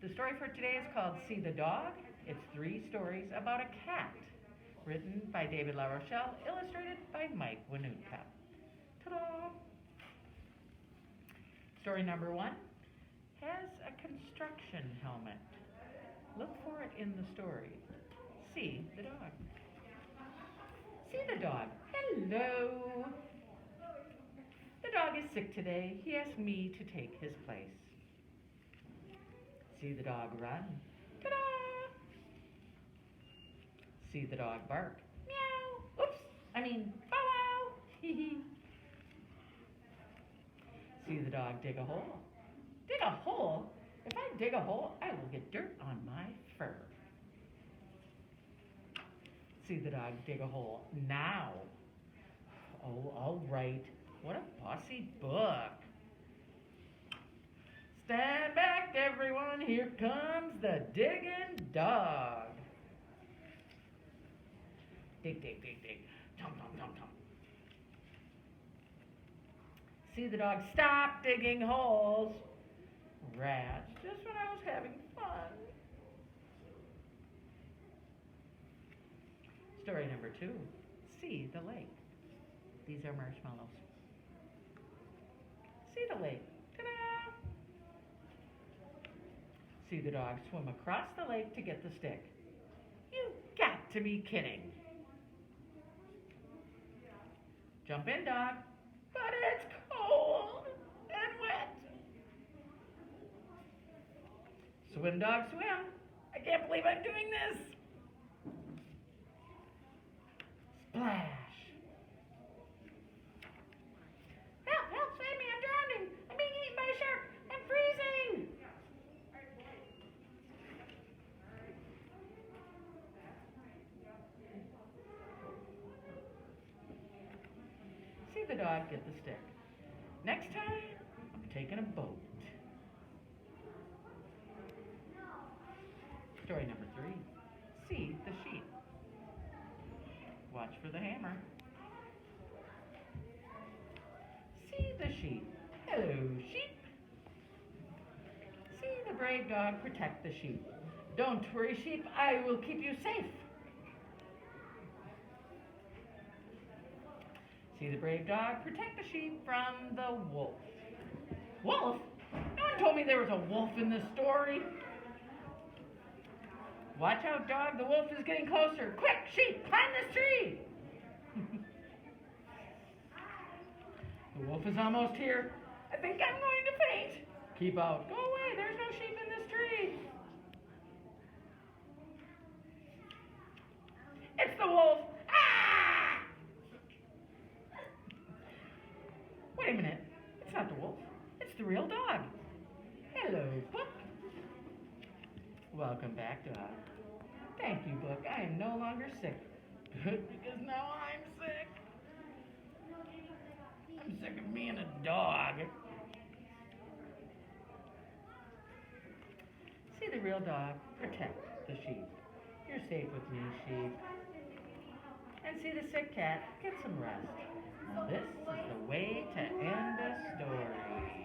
The story for today is called See the Dog. It's 3 stories about a cat, written by David LaRochelle, illustrated by Mike Wanutka. Ta-da! Story number 1 has a construction helmet. Look for it in the story. See the dog. See the dog. Hello. The dog is sick today. He asked me to take his place. See the dog run. Ta-da! See the dog bark. Meow. Oops. Bow wow. Hee hee. See the dog dig a hole. Dig a hole? If I dig a hole, I will get dirt on my fur. See the dog dig a hole now. Oh, all right. What a bossy book. Stand back, everyone. Here comes the digging dog. Dig, dig, dig, dig. Tum, tum, tum, tum. See the dog stop digging holes. Rats, just when I was having fun. Story number 2, See the Lake. These are marshmallows. See the lake. Ta-da! See the dog swim across the lake to get the stick. You've got to be kidding. Jump in, dog. But it's cold and wet. Swim, dog, swim. I can't believe I'm doing this. Splash. Help, help, save me, I'm drowning. I'm being eaten by a shark. I'm freezing. See the dog get the stick. Next time, I'm taking a boat. Story number 3, See the Sheep. Watch for the hammer. See the sheep. Hello, sheep. See the brave dog protect the sheep. Don't worry, sheep, I will keep you safe. See the brave dog protect the sheep from the wolf. Wolf? No one told me there was a wolf in this story. Watch out, dog. The wolf is getting closer. Quick, sheep, climb this tree. The wolf is almost here. I think I'm going to faint. Keep out. Go away. There's no sheep in this tree. It's the wolf. Ah! Wait a minute. It's not the wolf. It's the real dog. Hello, Book. Welcome back, dog. Thank you, Book. I am no longer sick. Good, because now I'm sick. I'm sick of being a dog. See the real dog protect the sheep. You're safe with me, sheep. And see the sick cat get some rest. Now this is the way to end a story.